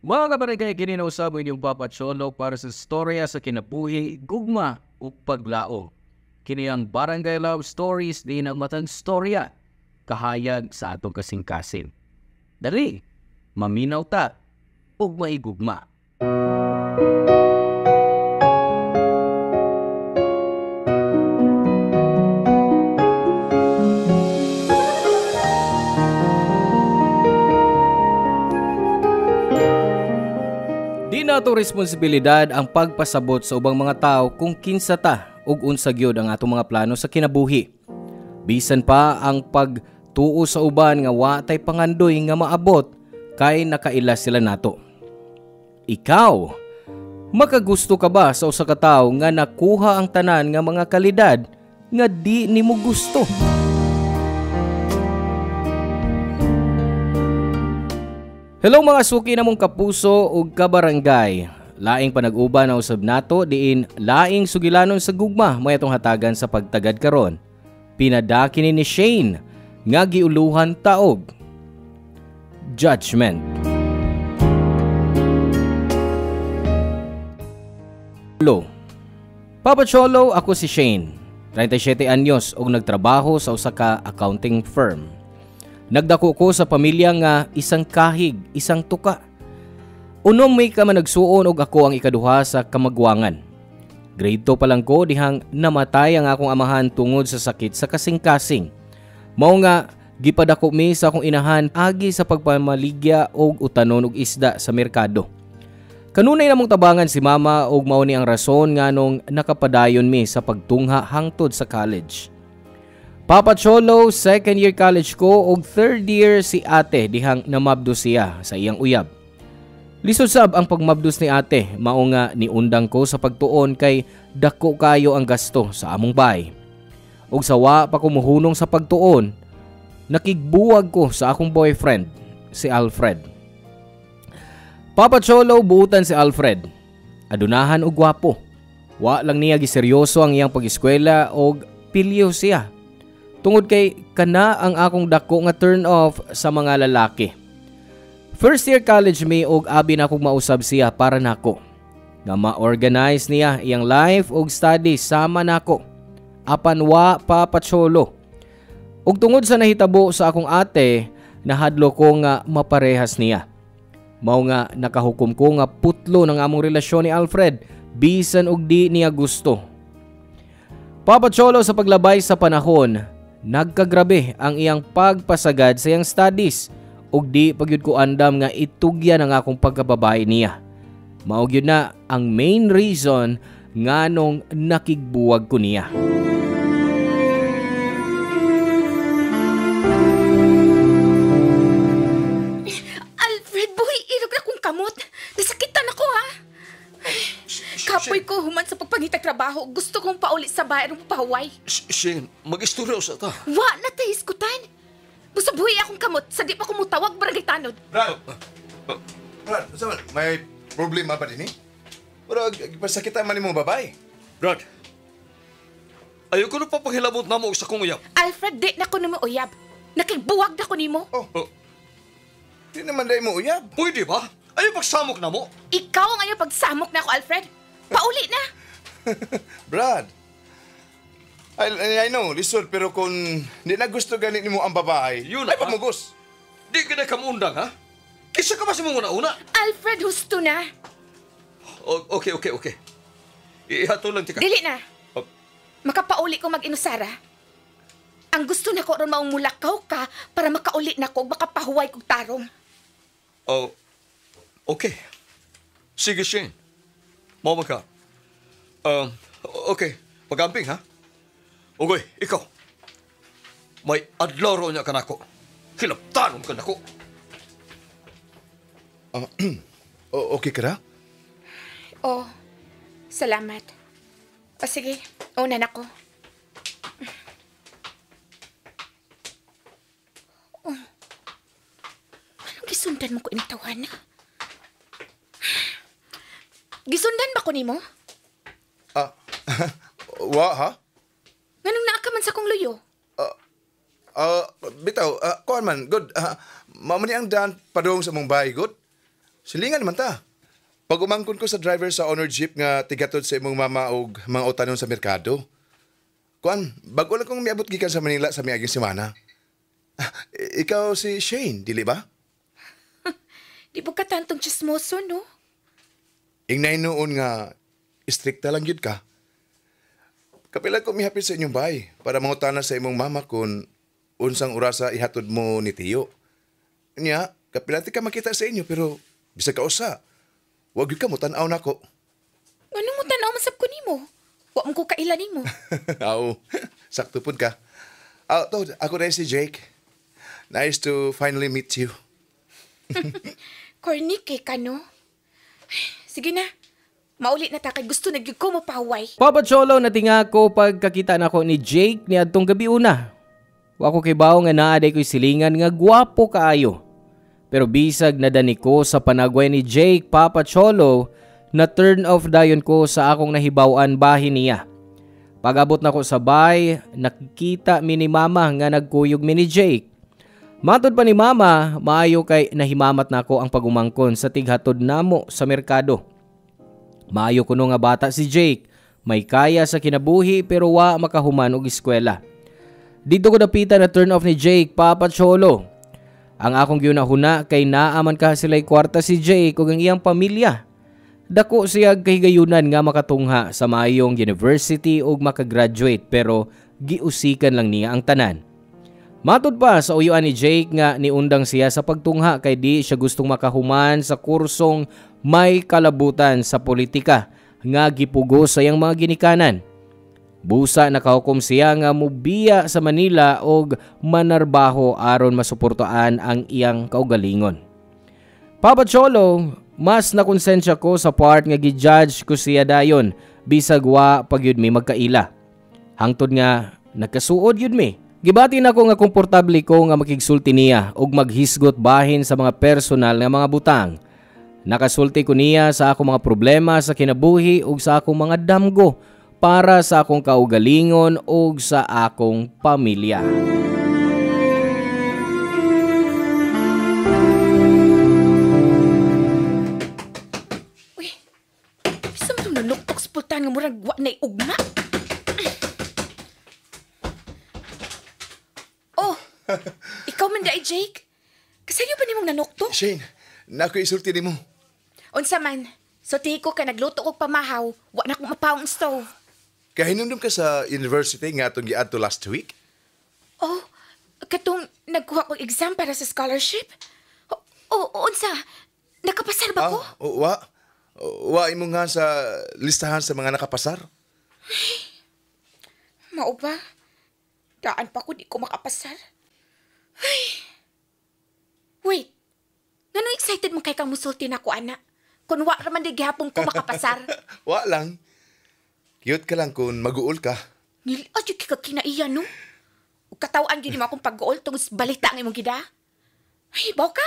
Mga kabarangay, kininausap mo inyong Papa Cholo para sa storya sa kinabuhi, gugma o paglao. Kini ang Barangay Love Stories din ang matang storya, kahayag sa atong kasing-kasing. Dali, maminaw ta, ug maigugma. Di nato responsibilidad ang pagpasabot sa ubang mga tao kung kinsa ta ug unsa gyud ang atong mga plano sa kinabuhi. Bisan pa ang pagtuo sa uban nga wa tay pangandoy nga maabot kay nakaila sila nato. Ikaw, makagusto ka ba sa usa ka tawo nga nakuha ang tanan nga mga kalidad nga di nimo gusto? Hello mga suki namong kapuso ug kabarangay. Laing panag-uban na usab nato diin laing sugilanon sa gugma may atong hatagan sa pagtagad karon. Pinadaki ni Shane nga giuluhan taog. Judgment. Hello. Papa Cholo, ako si Shane. 37 anyos ug nagtrabaho sa usa ka accounting firm. Nagdako ko sa pamilya nga isang kahig, isang tuka. Unom may ka managsuon og ako ang ikaduha sa kamagwangan. Grade 2 pa lang ko dihang namatay ang akong amahan tungod sa sakit sa kasing-kasing. Mao nga gipadako mi sa akong inahan agi sa pagpamaligya og utanon og isda sa merkado. Kanunay namong tabangan si mama og mao ni ang rason nganong nakapadayon mi sa pagtungha hangtod sa college. Papa Cholo, second year college ko ug third year si ate dihang namabdo siya sa iyang uyab. Lisod sab ang pagmabdos ni ate, mao nga niundang ko sa pagtuon kay dako kayo ang gasto sa among bahay. Ug sawa pa ko mohunong sa pagtuon, nakigbuwag ko sa akong boyfriend, si Alfred. Papa Cholo, buutan si Alfred. Adunahan og gwapo. Wa lang niya giseryoso ang iyang pag-eskwela og pilyo siya. Tungod kay kana ang akong dako nga turn off sa mga lalaki. First year college me og abi na akong mausab siya para nako. Nga ma-organize niya iyang life og studies sama nako. Apan wa Papa Cholo. Ug tungod sa nahitabo sa akong ate, nahadlo ko nga maparehas niya. Mao nga nakahukom ko nga putlo ng among relasyon ni Alfred bisan og di niya gusto. Papa Cholo, sa paglabay sa panahon, nagkagrabe ang iyang pagpasagad sa iyang studies ug di pagyud ko andam nga itugyan ang akong pagkababae niya. Mao gyud na ang main reason nganong nakigbuwag ko niya. Alfred, buhay ilog na kong kamot. Nasakitan ako, ha? Kapoy ko human sa pagpangitag trabaho. Gusto kong paulit sa bahay ng pahuway. Shane, mag-istorya sa ta. Wa na tayo iskutan. Busa buhay akong kamot. Sa di pa kumutawag barangay tanod. Brad! Brad, saan? May problema ba din eh? Pero pasakitan man mo babae. Brad, ayoko na papanghilabot na mo sa kong uyab. Alfred, di na ko na mo uyab. Nakigbuwag na ko ni mo. Oh, di naman dahil mo uyab. Pwede ba? Ayaw pagsamok na mo. Ikaw ang ayaw pagsamok na ako, Alfred. Pauli na. Brad, I know, lisod, pero kung di na gusto ganit mo ang babae, Yun ay na, ha? pamugos. Di ka na kamundang, ha? Kisa ka ba si mo una-una? Alfred, husto na. Okay. Ihato lang tika. Dili na. Oh. Makapauli ko mag-inusara. Ang gusto na ko ron maong mulakaw ka para makauli na ko ug makapahuway kog tarong. Oh, okay. Sige, Shane. Mao ka. Okay. Pagamping, ha? Okay, ikaw. May adlaw ro niya ka nako. Hinaptanon ka nako. Okay ka na? Oh, salamat. O sige, una na ko. Oh. Anong gisundan mo ko inatawan? Gisundan ba ko nimo? Wa, ha? Nganong naa ka man sa kong luyo? Bitaw, kuhan man, good. Mamani ang daan padung sa mong bahay, good? Silingan naman ta. Pag umangkon ko sa driver sa honor jeep nga tigatod sa imong mama og mga utanon sa merkado. Kuan, bago lang kong miabot gikan sa Manila sa miaging semana. Ikaw si Shane, dili ba? Di ba ka tantong chismoso, no? Ingnay noon nga istrikta lang yun ka. Kapila ko mihapit sa inyong bahay para mangutana sa imong mama kung unsang orasa ihatod mo ni Tiyo. Nya, kapila ti ka makita sa inyo pero bisag ka usa. Wag yun ka mo tanaw na ko. Anong mo tanaw masab ko nimo? Wa mo ko kailan nimo. Oo, sakto pud ka. To, ako rin si Jake. Nice to finally meet you. Corny ka, no? Sige na. Maulit na ta kay gusto na gyud ko mapaway. Papa Cholo, natinga ko pagkakita nako ni Jake ni adtong gabi una. Wa ko kay bawo nga naaday ko'y silingan nga gwapo kaayo. Pero bisag nadani ko sa panagway ni Jake, Papa Cholo, na turn off dayon ko sa akong nahibaw-an bahin niya. Pag-abot na ko sa bay, nakikita mi ni Mama nga nagkuyog mi ni Jake. Matod pa ni Mama, maayo kay nahimamat na ko ang pagumangkon sa tighatod namo sa merkado. Maayo kuno nga bata si Jake, may kaya sa kinabuhi pero wa makahuman og eskwela. Dito ko napita na turn off ni Jake, Papa Cholo. Ang akong ginahuna kay naaman ka sila'y kwarta si Jake ug ang iyang pamilya. Dako siya kahigayunan nga makatungha sa maayong university ug makagraduate pero giusikan lang niya ang tanan. Matod pa sa uyuan ni Jake nga niundang siya sa pagtungha kay di siya gustong makahuman sa kursong may kalabutan sa politika nga gipugo sa iyang mga ginikanan. Busa nakahukom siya nga mubiya sa Manila og manarbaho aron masuportaan ang iyang kaugalingon. Papa Cholo, mas nakonsensya ko sa part nga gi-judge ko siya dayon bisag wa pagyud mi magkaila. Hangtod nga nagkasuod yun mi. Gibati na ko nga komportable ko nga makigsulti niya ug maghisgot bahin sa mga personal nga mga butang. Nakasulti ko niya sa akong mga problema sa kinabuhi ug sa akong mga damgo para sa akong kaugalingon ug sa akong pamilya. Uy, isa mo itong nanuktok sa pultan nga murag wa na'y ugma. Oh, ikaw man dai, Jake? Kasayo ba ni mong nanuktok? Shane, naku isulti ni mo. Unsa man, so tihi ko ka nagluto kog pamahaw, wa na kong mapawang stove. Kahinumdum ka sa university nga atong giadto last week? Oh, katong nagkuha kong exam para sa scholarship? Unsa? Nakapasar ba ko? Wa imo nga sa listahan sa mga nakapasar? Mao ba? Daan pa ko di ko makapasar. Ay. Wait. Ngano excited mo kay kang musulti na ko, ana? Kung wa raman di gihapon ko makapasar. Wa lang. Cute ka lang kung mag-uol ka. Niliadyo ka kinaiya, no? Ug katawaan gyud mo akong pag-uol tungod sa balita nga imong gida. Ay, baw ka?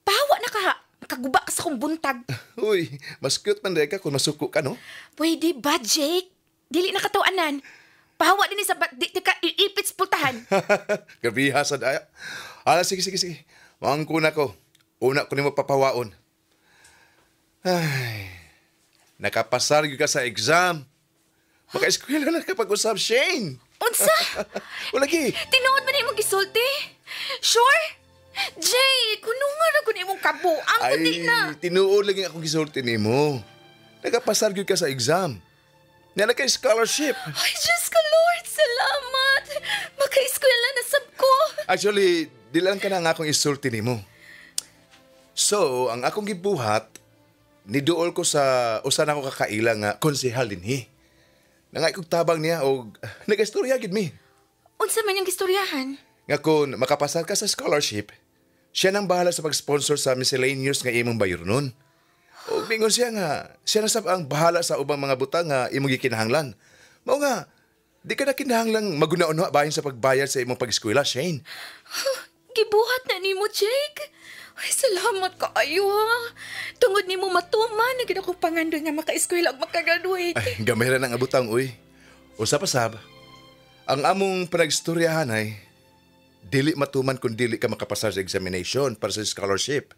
Pahawa na ka ha. Makaguba ka sa kong buntag. Uy, mas cute man ka kung masuko ka, no? Pwede ba, Jake? Dili na katawanan. Pahawa din sa di ka iipit sa pultahan. Gabiha sa daya. Sige. Mangkuna ko. Una ko ni mo papawaon. Ay, nakapasar ka sa exam. Maka-eskwela na kapag usab, Shane. Unsa? Ulagi. Tinuod man imong gisulti? Sure? Jake, kuno nga na kung imong kabo. Ang kundi na. Tinuod lagi akong gisulti nimo. Nakapasar ka sa exam. Na naka-scholarship. Ay, Diyos ka, Lord. Salamat. Maka-eskwela na sab ko. Actually, di lang ka na nga akong isulti nimo. So, ang akong gibuhat, niduol ko sa usan ako kakaila nga konsehal dinhi. Nangay kog tabang niya o nag-istorya gid mi. Unsa man yung istoryahan? Nga kung makapasar ka sa scholarship, siya nang bahala sa pag-sponsor sa miscellaneous nga imong bayronon. O bingon siya nga, siya na sab ang bahala sa ubang mga butang nga imong gikinahanglan. Mao nga, di ka na kinahanglang maguna-una bahin sa pagbayad sa imong pag-eskwela, Shane. Gibuhat na nimo, Jake. Ay, salamat ka ayo, ha. Tungod nimo matuman, naging akong pangandoy nga maka-eskwela at makagraduate. Ay, gamay ra ng abutang, uy. Usa pa sab, ang among panagstoryahan ay dili matuman kung dili ka makapasar sa examination para sa scholarship.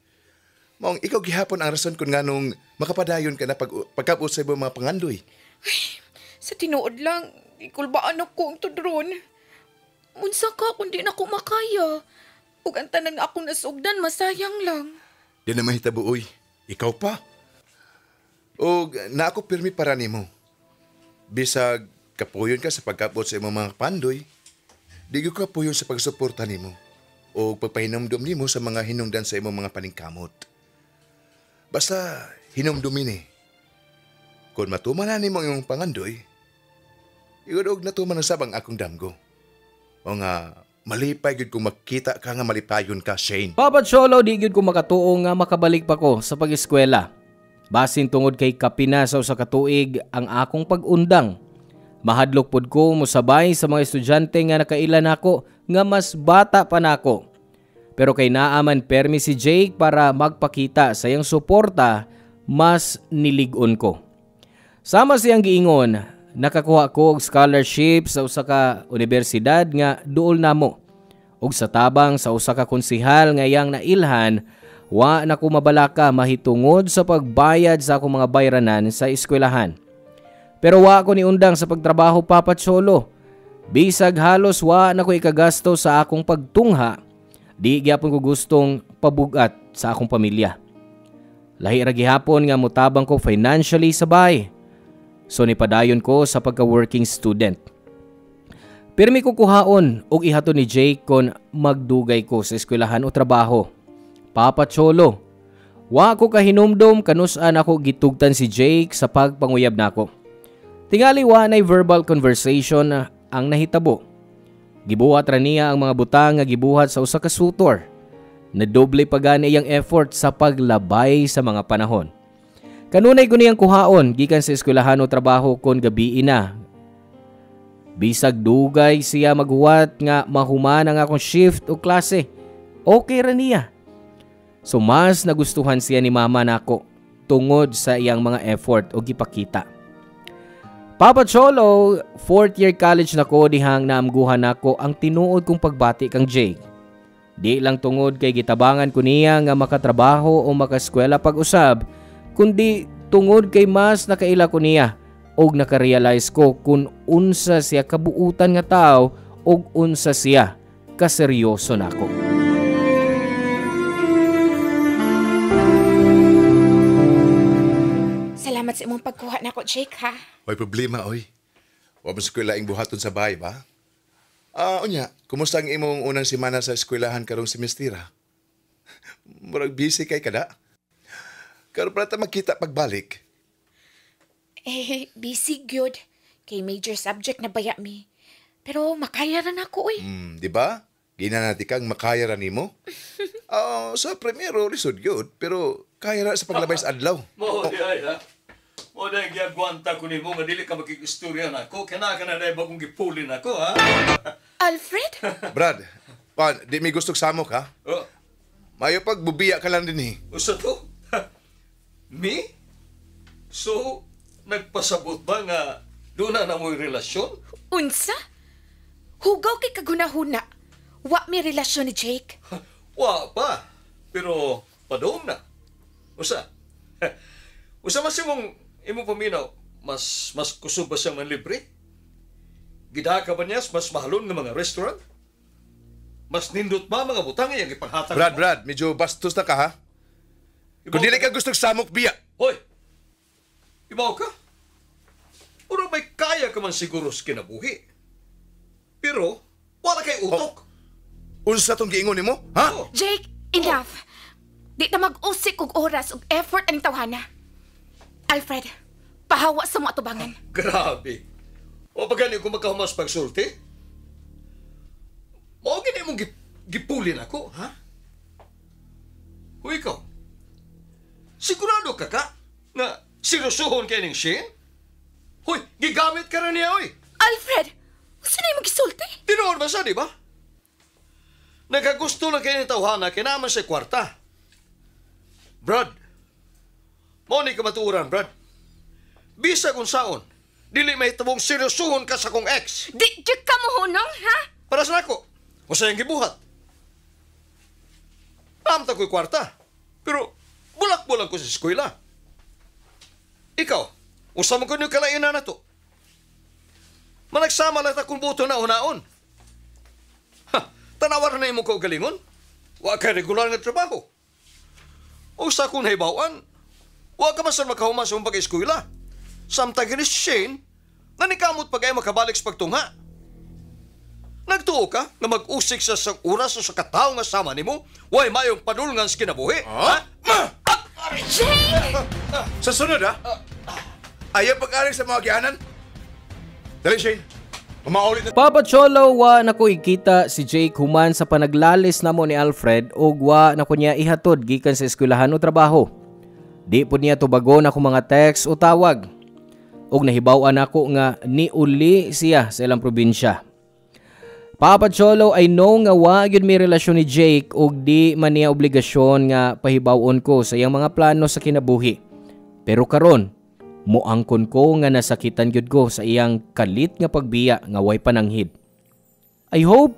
Maong ikaw gihapon ang rason kung nganong makapadayon ka na pagkabot sa ibang mga pangandoy. Sa tinuod lang, ikulbaan ako ang tudron. Munsa ka kung di na ako makaya. Ug ang tanan nga akong nasugdan, masayang lang. Di na mahitabo, uy. Ikaw pa. O na ako pirmi para nimo. Bisag kapuyon ka sa pagkabot sa imong mga pandoy, di ka kapuyon sa pagsuporta nimo o pagpahinumdum nimo sa mga hinungdan sa imong mga paningkamot. Basta hinumdumin eh. Kung matuman na nimo ang imong pangandoy, igod natuman ang sabang akong damgo. O nga, malipay gud kung makita ka nga malipayon ka, Shane. Papa Cholo, di gyud ko makatuo nga makabalik pa ko sa pag-eskwela. Basin tungod kay kapina sa usa ka tuig ang akong pag-undang. Mahadlok pod ko mosabay sa mga estudyante nga nakailan nako nga mas bata pa nako. Pero kay naaman permi si Jake para magpakita sa iyang suporta, mas nilig-on ko. Sama siyang giingon, nakakuha ko og scholarship sa usa ka universidad nga duol namo. Ug sa tabang sa usa ka konsehal nga iyang nailhan, wa na ko mabalaka mahitungod sa pagbayad sa akong mga bayranan sa eskwelahan. Pero wa ko niundang sa pagtrabaho, Papa Cholo. Bisag halos wa na ko ikagasto sa akong pagtungha, di gyapon ko gustong pabugat sa akong pamilya. Lahi ra gihapon nga mutabang ko financially sa bahay. So nipadayon ko sa pagka-working student. Pirmi ko kuhaon og ihato ni Jake kon magdugay ko sa eskwelahan o trabaho. Papa Cholo, wa ko kahinumdom kanus-an ako gitugtan si Jake sa pagpanguyab nako. Tingali wa nay verbal conversation ang nahitabo. Gibuhat ra niya ang mga butang nga gibuhat sa usa ka sutor. Nadoble pa gani iyang effort sa paglabay sa mga panahon. Kanunay ko niyang kuhaon gikan sa eskwelahan o trabaho kon gabi na. Bisag dugay siya maghuwat nga mahuman ang akong shift o klase. Okay ra niya. So mas nagustuhan siya ni mama nako tungod sa iyang mga effort o gipakita. Papa Cholo, 4th year college nako dihang naamguhan nako ang tinuod kong pagbati kang Jake. Di lang tungod kay gitabangan ko niya nga makatrabaho o makaskwela pag-usab, kundi tungod kay mas nakaila ko niya og nakarealize ko kung unsa siya kabuutan nga tao og unsa siya kaseryoso nako. Salamat sa imong pagkuha nako, Jake, ha? May problema, oy. Wa mo eskwela ing buhaton sa bahay ba? Unya, kumusta ang imong unang semana sa eskwelahan karong semestira? Murag busy kay kada. Karon pa ta makita pagbalik. Busy gyud. Kay major subject na baya mi. Pero makaya ran ako, oy. Di ba? Ginanati kang makaya ra nimo. Sa primero lisod gyud, pero kaya ra sa paglabay sa adlaw. Mo di ay ha. Mo di gyagwanta ko nimo nga dili ka makikistorya nako. Kana na dai bagong gipuli nako ha. Alfred? Brad, di mi gustong samok ha? Oh, Mayo pagbubiya ka lang din eh. usa to? Me? So nagpasabot ba nga doon na mo'y relasyon? Unsa? Hugaw kay kagunahuna. Wa may relasyon ni Jake. Wa pa. Pero padong na. Usa? Usa mas imong paminaw, mas kusog ba siyang manlibre? Gidaka ba niya mas mahalon ng mga restaurant? Mas nindot ba mga butang iyang ipanghatag? Brad, medyo bastos na ka ha? Kung dili ka gustong samok biya. Hoy! Ibaw ka? Ura may kaya ka man siguro sa kinabuhi. Pero, wala kay utok. Unsa tong giingon nimo? Ha? Oh. Jake, enough. Di na mag-usik og oras ug effort aning tawhana. Alfred, pahawa sa mo atubangan. Grabe. O pagani kung magkahumas pagsulti? Mao gini mong gipulin ako, ha? Huy ikaw, sigurado ka nga sirusuhon kay ning Shane? Huy, gigamit ka rin niya, oy! Alfred, saan na yung magisulti? Tinoon ba siya, di ba? Nagkagusto lang kayo ng tawhana, kinaman sa kwarta. Brad, mo ni ka matuuran, Brad. Bisa kung saon, dili may tabong seryosuhon ka sa kong ex. Di ka mo hunong, ha? Para sa ako, masayang gibuhat. Namta ko'y kwarta. Pero, Bulak-bulak ko sa eskwela. Ikaw, usa mo ko niyo kalainan na to. Managsama lang akong buto na unaon. Ha, tanawar na imo ko galingon. Wa ka regular nga trabaho. Usa kong naibawan, wa ka masan makahuman sa umpag eskwela. Samtang ni Shane, nanikamot pa kayo makabalik sa pagtungha. Nagtuo ka nga mag-usik sa oras o sa katao nga sama nimo, way mayong panulngan sa kinabuhi. Ha? Jake! Sa sunod, ha? Ayaw pag-aring sa mga gianan. Dali, Shane. Umaulit na. Papa Cholo, wa nako ikita si Jake human sa panaglalis namo ni Alfred ug wa nako niya ihatod gikan sa eskwelahan o trabaho. Di po niya tubagon ako mga text o tawag. Ug nahibaw-an ako nga niuli siya sa ilang probinsya. Papa Cholo, I know nga wa gyud may relasyon ni Jake ug di man niya obligasyon nga pahibaw-on ko sa iyang mga plano sa kinabuhi. Pero karon, muangkon ko nga nasakitan gyud ko sa iyang kalit nga pagbiya nga way pananghid. I hope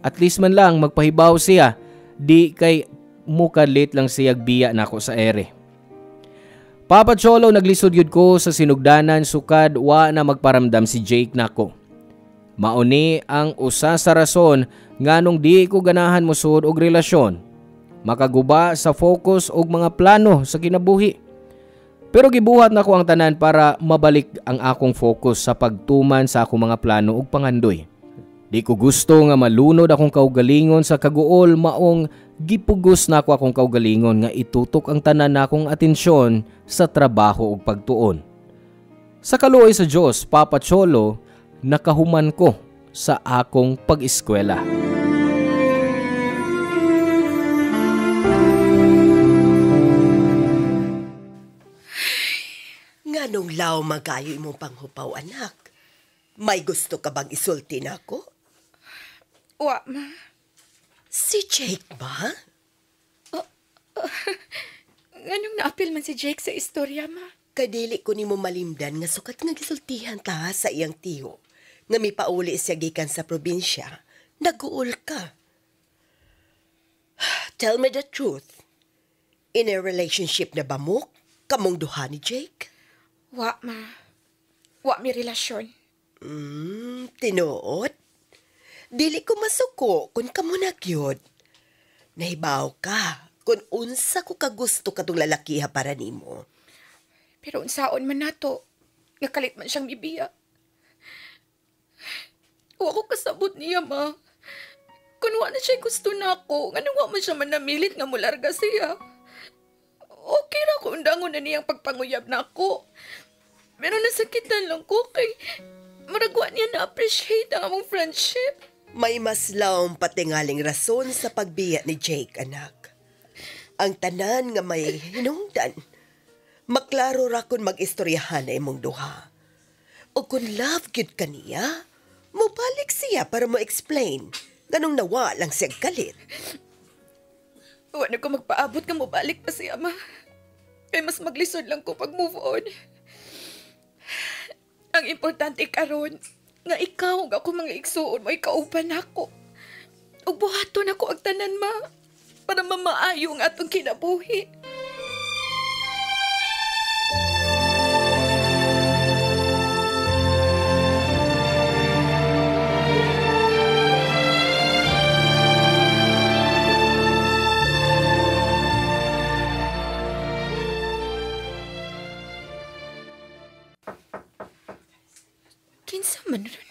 at least man lang magpahibaw siya, di kay mukalit lang siya biya nako sa ere. Papa Cholo, naglisod yun ko sa sinugdanan sukad wa na magparamdam si Jake nako. Mauni ang usa sa rason nganong di ko ganahan musud og relasyon. Makaguba sa focus og mga plano sa kinabuhi. Pero gibuhat nako ang tanan para mabalik ang akong focus sa pagtuman sa akong mga plano ug pangandoy. Di ko gusto nga malunod akong kaugalingon sa kaguol maong gipugos nako akong kaugalingon nga itutok ang tanan nakong atensyon sa trabaho ug pagtuon. Sa kaluoy sa Dios, Papa Cholo, nakahuman ko sa akong pag-eskwela. Nganong law magayo imong panghupaw, anak? May gusto ka bang isulti nako? Wa, ma. Si Jake ba? Nganong naapil man si Jake sa istorya, ma? Kadili ko nimo malimdan nga sukat nga gisultihan ta sa iyang tiyo. Nga mipauli siya gikan sa probinsya, naguol ka. Tell me the truth. In a relationship na ba mo, kamong duha ni Jake? Wa, ma. Wa mi relasyon. Tinuot? Dili ko masuko kung kamo nagyod. Nahibaw ka kung unsa ko kagusto katong lalakiha para nimo. Pero unsaon man nato, nga kalit man siyang bibiya. Wa ko kasabot niya, ma. Kung wa na siya gusto na ako, nga wa man siya manamilit nga mularga siya. Okay ra kung dangon na niyang pagpanguyab na ako. Pero nasakitan lang ko kay maragwa niya na-appreciate ang among friendship. May mas laong patingaling rason sa pagbiya ni Jake, anak. Ang tanan nga may hinungdan. Maklaro ra kung mag-istoryahan na imong duha. O kung love gyud ka niya, mubalik siya para mo explain. Ganong nawa lang siya galit. Wala ko magpaabot nga mobalik pa siya, ma. Kaya mas maglisod lang ko pag move on. Ang importante karon nga ikaw ug ako mga igsuon mo ikauban ako. Ug buhaton ako ang tanan, ma, para mamaayo ang atong kinabuhi. Kinsa man ron?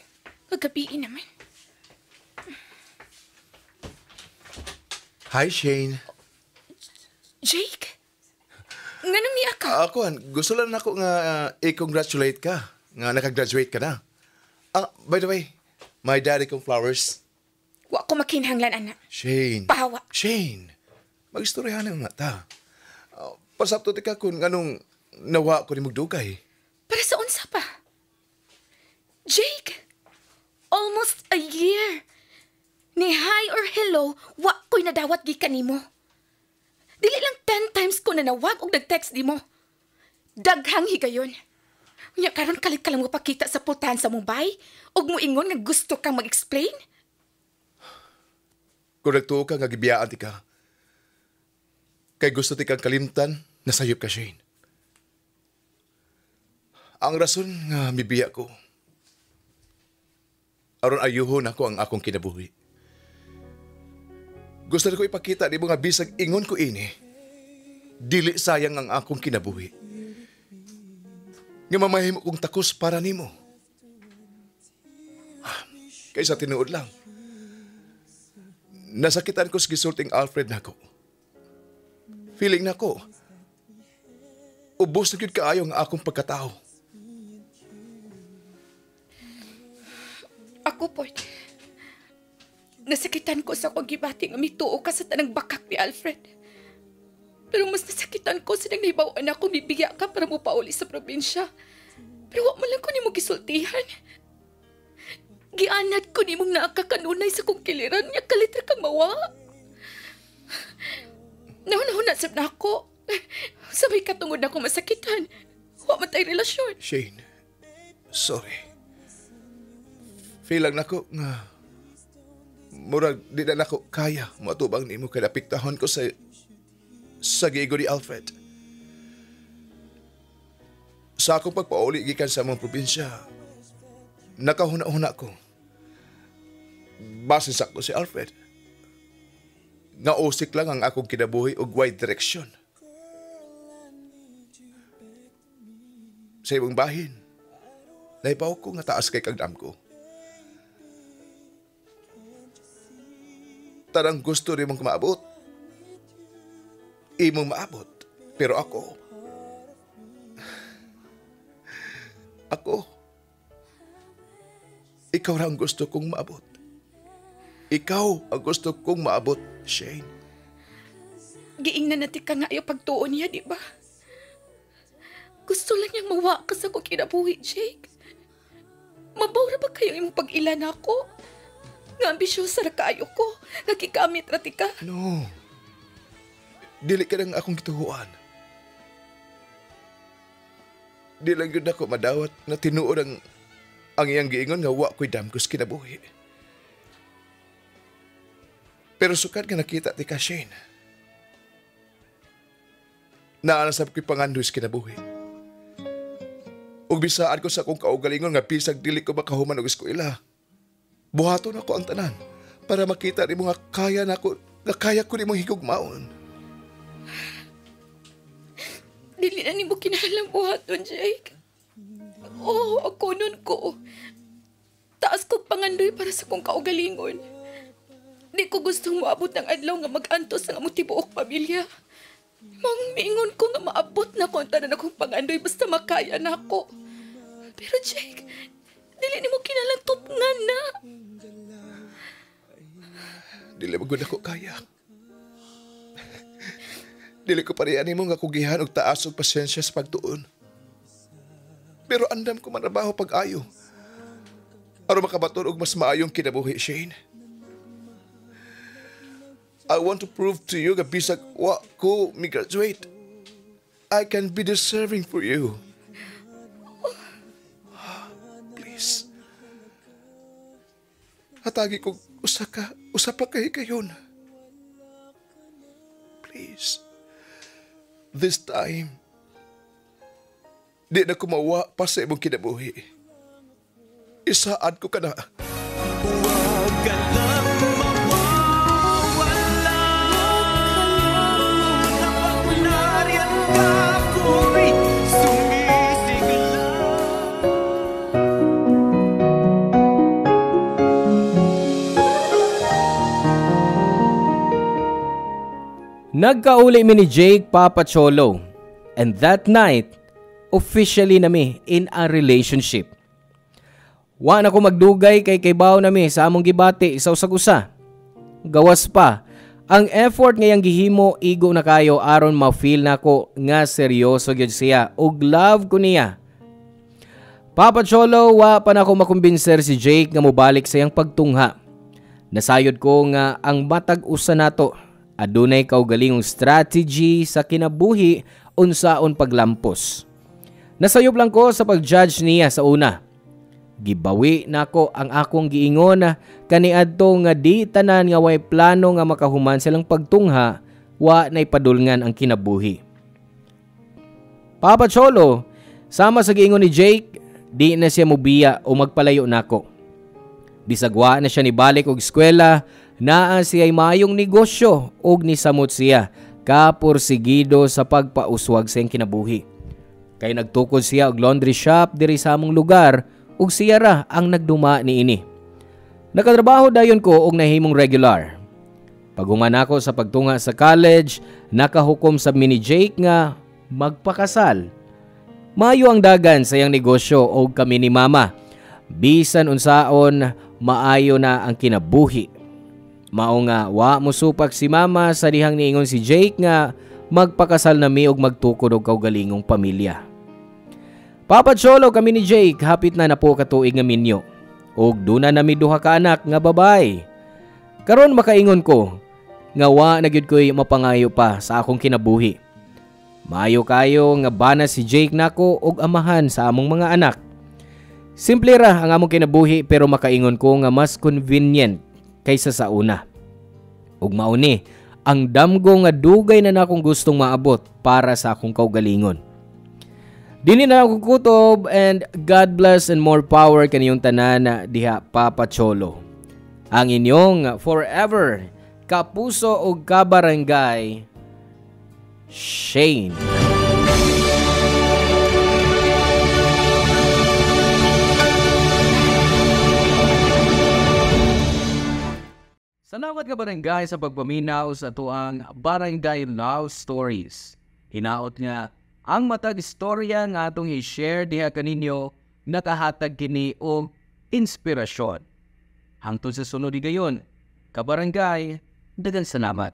Kagabiin naman. Hi, Shane. Jake? Nganong niya ka? Ako, gusto lang ako nga i-congratulate ka. Nga nakagraduate ka na. By the way, my daddy kong flowers. Wa ko makinhanglan, anak. Shane. Pahawa. Shane. Mag-istoryahan na nga ta. Pasabto ka kung anong nawa ko ni magdugay. Para sa unsa pa? Jake, almost a year. Ni hi or hello, wa ko'y nadawat gikan nimo. Dili lang 10 times ko na nawag og nag-text di mo. Daghang higayon. Unya karon kalit ka lang mo pakita sa pultahan sa Mumbai ug moingon nga gusto kang mag-explain? Kung nagtuo ka nga gibiyaan ti ka. Kay gusto ti kang kalimtan, nasayop ka, Shane. Ang rason nga mibiya ko, aron ayuhon ako ang akong kinabuhi. Gusto ko ipakita di mo nga bisag ingon ko ini, dili sayang ang akong kinabuhi. Nga mamahimo kong takos para nimo. Kaysa tinuod lang. Nasakitan ko sa gisulting Alfred nako. Feeling nako, ubos na gyud kaayo ang akong pagkatao. Ako po, nasakitan ko sa akong gibati nga mituo ka sa tanang bakak ni Alfred. Pero mas nasakitan ko sa nang nahibawan ako bibiya ka para mo pauli sa probinsya. Pero wa man lang ko ni mo gisultihan. Gianad ko ni mong naakakanunay sa kong kiliran niya kalitra kang mawa. Nahunahunasap na ako. Sabay katungod na ako masakitan. Wa man tay relasyon. Shane, sorry. Feel lang nako nga murag di na nako kaya matubang nimo kay napiktahon ko sa gigo ni Alfred. Sa akong pagpauli gikan sa mga probinsya, nakahuna-huna ko. Base sakto si Alfred. Nga usik lang ang akong kinabuhi og wide direksyon. Sa ibang bahin, naibaw ko nga taas kay kagdam ko. Tarang gusto rin mong maabot. Imong maabot. Pero ako, ikaw ra ang gusto kong maabot. Ikaw ang gusto kong maabot, Shane. Giingnan natin ka nga yung pagtuon niya, di ba? Gusto lang niyang mawa ka sa kong kinabuhi, Jake. Mabawra ba kayo yung pag-ilan ako? Nga ambisyosa ra kaayo ko. Nakikamit ra ti ka. No. Dili ka nang akong gituhuan. Di lang yun ako madawat na tinuod ang iyang giingon nga wa ko'y damkos kinabuhi. Pero sukad nga nakita ti ka, Shane. Naanasab ko'y pangandoy sa kinabuhi. Ug bisaan ko sa akong kaugalingon nga bisag dili ko makahuman og eskwela. Buhaton ako ang tanan para makita nimo nga kaya nako, nga kaya ko nimo higugmaon. Dili na ni mo kinahalang buhaton, Jake. Oo, ako nun ko. Taas ko pangandoy para sa kong kaugalingon. Di ko gustong maabot ng adlaw nga mag-antos ang among tibuok pamilya. Mingon ko nga maabot na ko ang tanan akong pangandoy basta makaya na ako. Pero Jake, dili ni mo kinalang tupngan na. Dili mo gud ako kaya. Dili ko parehan nimo nga kugihan og taas og pasensya sa pagtuon. Pero andam ko manabaho pag-ayo. Aron makabaton og mas maayong kinabuhi, Shane. I want to prove to you nga bisag wa ko mi-graduate, I can be deserving for you. Please. Hatagi ko usa pa kayon. Please. This time, di na kumawa pa sa imong kinabuhi. Isaad ko ka na. Huwag ka lang mawawala kapag nariyan ako'y sumisigla. Nagkauli mi ni Jake Papa Cholo, and that night, officially nami in a relationship. Wa na ko magdugay kay kaybaw nami sa among gibati isaw sa usa. Gawas pa, ang effort ngayang gihimo igo na kayo aron ma-feel nako nga seryoso gyud siya ug love ko niya. Papa Cholo, wa pa na ko makumbinser si Jake nga mobalik sa iyang pagtungha. Nasayod ko nga ang matag usa nato adunay kaugalingong strategy sa kinabuhi unsaon paglampos. Nasayop lang ko sa pag-judge niya sa una. Gibawi nako ang akong giingon kaniadto nga di tanan nga way plano nga makahuman silang pagtungha wa na ipadulngan ang kinabuhi. Papa Cholo, sama sa giingon ni Jake, di na siya mubiya o magpalayo nako. Bisag wa na siya nibalik og eskwela, naa siya'y mayong negosyo og nisamot siya kapursigido sa pagpauswag sa iyang kinabuhi. Kay nagtukod siya og laundry shop diri sa among lugar ug siya ra ang nagduma niini. Nakatrabaho dayon ko og nahimong regular. Paghuman ako sa pagtunga sa college, nakahukom sa mini Jake nga magpakasal. Mayo ang dagan sa iyang negosyo og kami ni mama. Bisan unsaon, maayo na ang kinabuhi. Mao nga wa mosupak si mama sa dihang niingon si Jake nga magpakasal na mi og magtukod og kaugalingong pamilya. Papa Cholo, kami ni Jake hapit na po katuig nga minyo. Og duna nami duha ka anak nga babay. Karon makaingon ko nga wa na gyud ko'y mapangayo pa sa akong kinabuhi. Maayo kayo nga bana si Jake nako og amahan sa among mga anak. Simple ra ang among kinabuhi pero makaingon ko nga mas convenient kaysa sa una. Ug mao ni ang damgo nga dugay na nakong gustong maabot para sa akong kaugalingon. Dili na ako kutob and God bless and more power kaniyong tanan diha Papa Cholo. Ang inyong forever kapuso ug kabarangay Shane. Salamat ka barangay sa pagpaminaw sa tuang Barangay Love Stories. Hinaot nga ang matag istorya nga atong i-share diha kaninyo nakahatag kini og inspirasyon. Hangtod sa sunod gayon, kabarangay, daghang salamat.